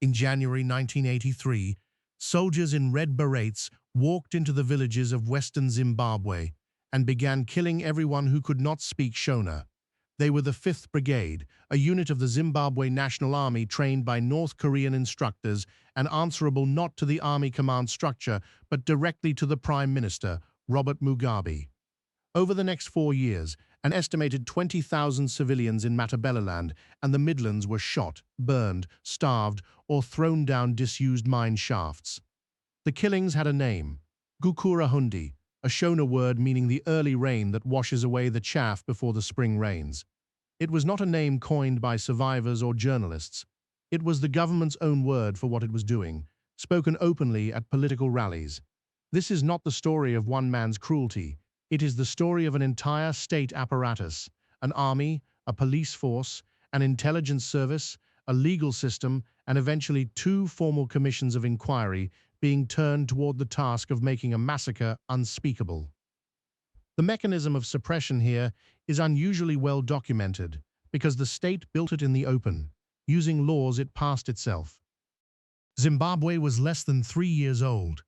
In January 1983, soldiers in Red Berets walked into the villages of western Zimbabwe and began killing everyone who could not speak Shona. They were the Fifth Brigade, a unit of the Zimbabwe National Army trained by North Korean instructors and answerable not to the army command structure but directly to the Prime Minister, Robert Mugabe. Over the next 4 years, an estimated 20,000 civilians in Matabeleland and the Midlands were shot, burned, starved, or thrown down disused mine shafts. The killings had a name: Gukurahundi, a Shona word meaning the early rain that washes away the chaff before the spring rains. It was not a name coined by survivors or journalists. It was the government's own word for what it was doing, spoken openly at political rallies. This is not the story of one man's cruelty. It is the story of an entire state apparatus, an army, a police force, an intelligence service, a legal system, and eventually 2 formal commissions of inquiry being turned toward the task of making a massacre unspeakable. The mechanism of suppression here is unusually well documented because the state built it in the open, using laws it passed itself. Zimbabwe was less than 3 years old.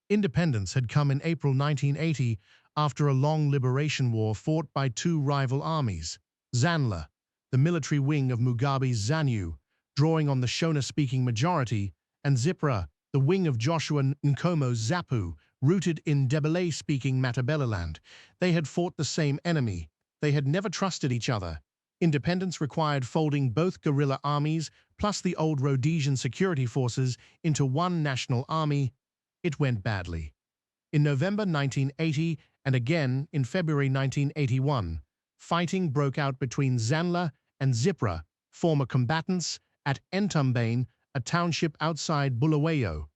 Independence had come in April 1980 after a long liberation war fought by 2 rival armies: ZANU, the military wing of Mugabe's ZANU, drawing on the Shona-speaking majority, and ZAPU, the wing of Joshua Nkomo's ZAPU, rooted in Ndebele-speaking Matabeleland. They had fought the same enemy. They had never trusted each other. Independence required folding both guerrilla armies plus the old Rhodesian security forces into one national army. It went badly. In November 1980 and again in February 1981, fighting broke out between ZANU and ZAPU, former combatants, at Entumbane, a township outside Bulawayo.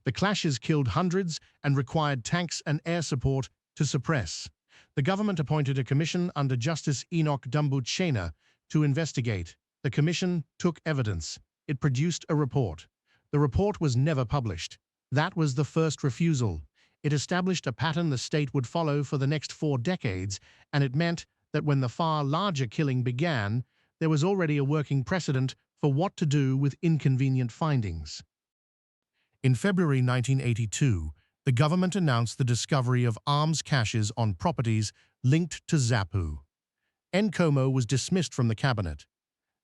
The clashes killed hundreds and required tanks and air support to suppress. The government appointed a commission under Justice Enoch Dumbutshena to investigate. The commission took evidence. It produced a report. The report was never published. That was the first refusal. It established a pattern the state would follow for the next 4 decades, and it meant that when the far larger killing began, there was already a working precedent for what to do with inconvenient findings. In February 1982, the government announced the discovery of arms caches on properties linked to ZAPU. Nkomo was dismissed from the cabinet.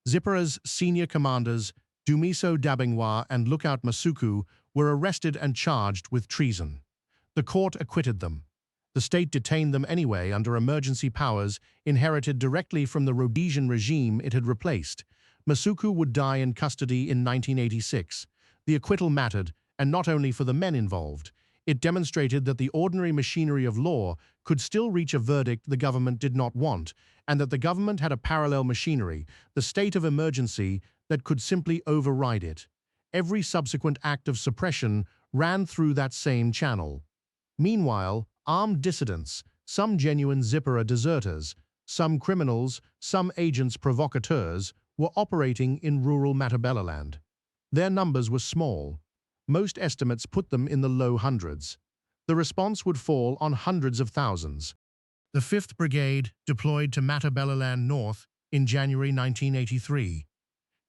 ZAPU's senior commanders, Dumiso Dabingwa and Lookout Masuku, were arrested and charged with treason. The court acquitted them. The state detained them anyway under emergency powers inherited directly from the Rhodesian regime it had replaced. Masuku would die in custody in 1986. The acquittal mattered, and not only for the men involved. It demonstrated that the ordinary machinery of law could still reach a verdict the government did not want, and that the government had a parallel machinery, the state of emergency, that could simply override it. Every subsequent act of suppression ran through that same channel. Meanwhile, armed dissidents, some genuine ZAPU deserters, some criminals, some agents provocateurs, were operating in rural Matabeleland. Their numbers were small. Most estimates put them in the low hundreds. The response would fall on hundreds of thousands. The Fifth Brigade deployed to Matabeleland North in January 1983.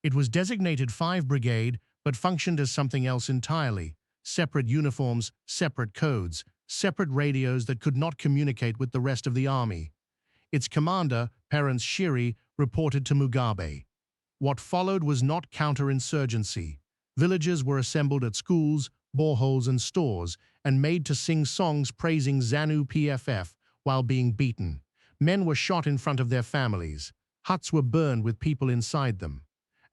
It was designated 5 Brigade but functioned as something else entirely: separate uniforms, separate codes, separate radios that could not communicate with the rest of the army. Its commander, Perence Shiri, reported to Mugabe. What followed was not counterinsurgency. Villagers were assembled at schools, boreholes and stores and made to sing songs praising ZANU PFF while being beaten. Men were shot in front of their families. Huts were burned with people inside them.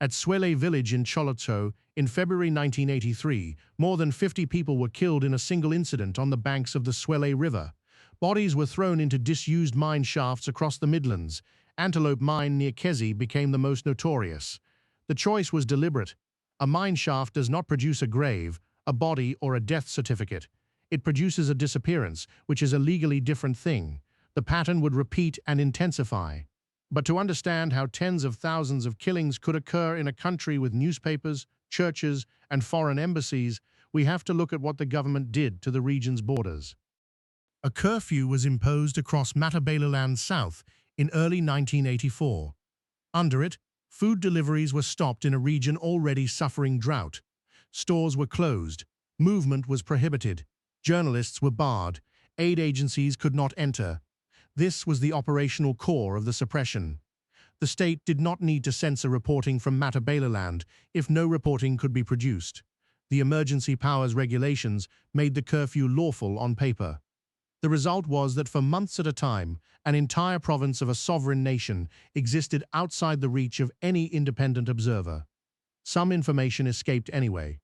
At Swele village in Tsholotsho, in February 1983, more than 50 people were killed in a single incident on the banks of the Swele River. Bodies were thrown into disused mine shafts across the Midlands. Antelope Mine near Kezi became the most notorious. The choice was deliberate. A mine shaft does not produce a grave, a body, or a death certificate. It produces a disappearance, which is a legally different thing. The pattern would repeat and intensify. But to understand how tens of thousands of killings could occur in a country with newspapers, churches, and foreign embassies, we have to look at what the government did to the region's borders. A curfew was imposed across Matabeleland South in early 1984. Under it, Food deliveries were stopped in a region already suffering drought. Stores were closed. Movement was prohibited. Journalists were barred. Aid agencies could not enter. This was the operational core of the suppression. The state did not need to censor reporting from Matabeleland if no reporting could be produced. The emergency powers regulations made the curfew lawful on paper. The result was that for months at a time, an entire province of a sovereign nation existed outside the reach of any independent observer. Some information escaped anyway.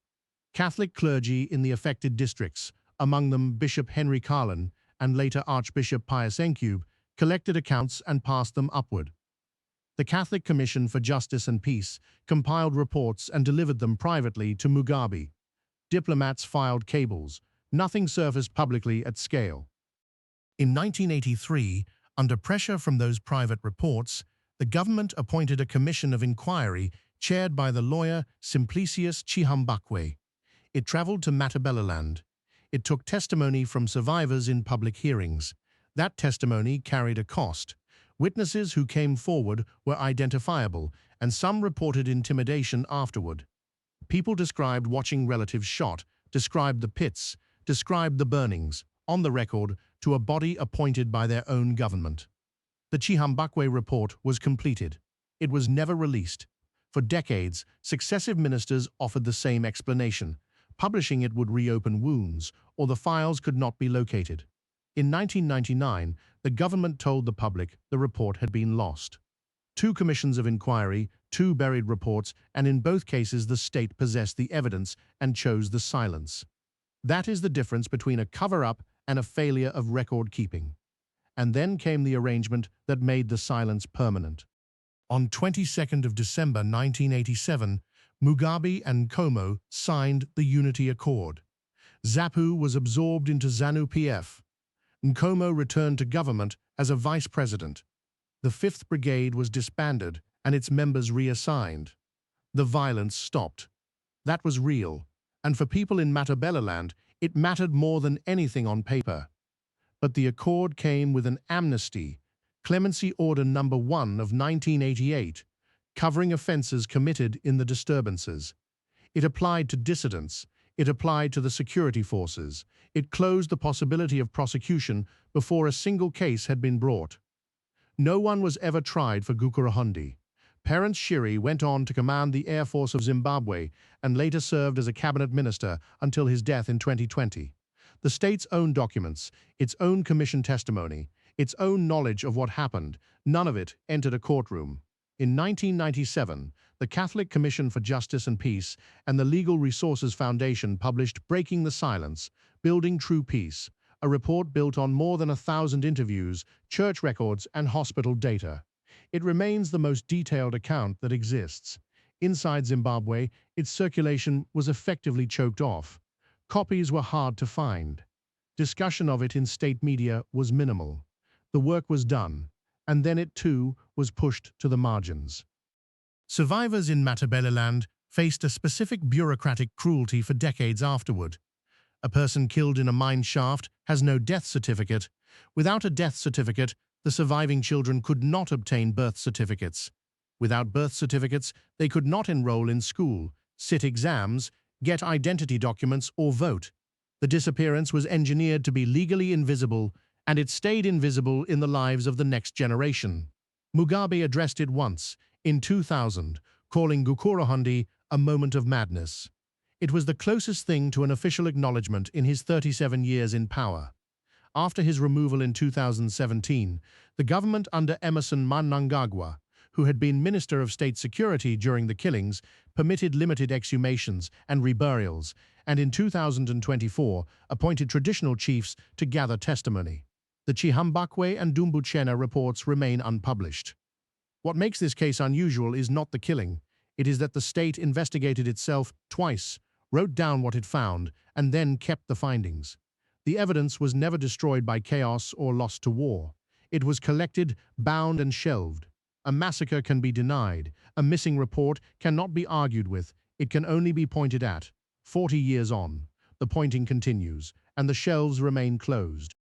Catholic clergy in the affected districts, among them Bishop Henry Carlin and later Archbishop Pius Encube, collected accounts and passed them upward. The Catholic Commission for Justice and Peace compiled reports and delivered them privately to Mugabe. Diplomats filed cables. Nothing surfaced publicly at scale. In 1983, under pressure from those private reports, the government appointed a commission of inquiry chaired by the lawyer Simplicius Chihambakwe. It traveled to Matabeleland. It took testimony from survivors in public hearings. That testimony carried a cost. Witnesses who came forward were identifiable, and some reported intimidation afterward. People described watching relatives shot, described the pits, described the burnings, on the record, to a body appointed by their own government. The Chihambakwe report was completed. It was never released. For decades, successive ministers offered the same explanation. Publishing it would reopen wounds, or the files could not be located. In 1999, the government told the public the report had been lost. 2 commissions of inquiry, 2 buried reports, and in both cases the state possessed the evidence and chose the silence. That is the difference between a cover-up and a failure of record-keeping. And then came the arrangement that made the silence permanent. On 22nd of December 1987, Mugabe and Nkomo signed the Unity Accord. ZAPU was absorbed into ZANU-PF. Nkomo returned to government as a vice president. The Fifth Brigade was disbanded and its members reassigned. The violence stopped. That was real, and for people in Matabeleland, it mattered more than anything on paper. But the accord came with an amnesty, Clemency Order No. 1 of 1988, covering offences committed in the disturbances. It applied to dissidents. It applied to the security forces. It closed the possibility of prosecution before a single case had been brought. No one was ever tried for Gukurahundi. Terence Shiri went on to command the Air Force of Zimbabwe and later served as a cabinet minister until his death in 2020. The state's own documents, its own commission testimony, its own knowledge of what happened, none of it entered a courtroom. In 1997, the Catholic Commission for Justice and Peace and the Legal Resources Foundation published Breaking the Silence, Building True Peace, a report built on more than 1,000 interviews, church records, and hospital data. It remains the most detailed account that exists. Inside Zimbabwe, its circulation was effectively choked off. Copies were hard to find. Discussion of it in state media was minimal. The work was done, and then it too was pushed to the margins. Survivors in Matabeleland faced a specific bureaucratic cruelty for decades afterward. A person killed in a mine shaft has no death certificate. Without a death certificate, the surviving children could not obtain birth certificates. Without birth certificates, they could not enroll in school, sit exams, get identity documents, or vote. The disappearance was engineered to be legally invisible, and it stayed invisible in the lives of the next generation. Mugabe addressed it once, in 2000, calling Gukurahundi a moment of madness. It was the closest thing to an official acknowledgement in his 37 years in power. After his removal in 2017, the government under Emerson Mnangagwa, who had been Minister of State Security during the killings, permitted limited exhumations and reburials, and in 2024 appointed traditional chiefs to gather testimony. The Chihambakwe and Dumbutshena reports remain unpublished. What makes this case unusual is not the killing. It is that the state investigated itself twice, wrote down what it found, and then kept the findings. The evidence was never destroyed by chaos or lost to war. It was collected, bound, and shelved. A massacre can be denied. A missing report cannot be argued with. It can only be pointed at. 40 years on, the pointing continues, and the shelves remain closed.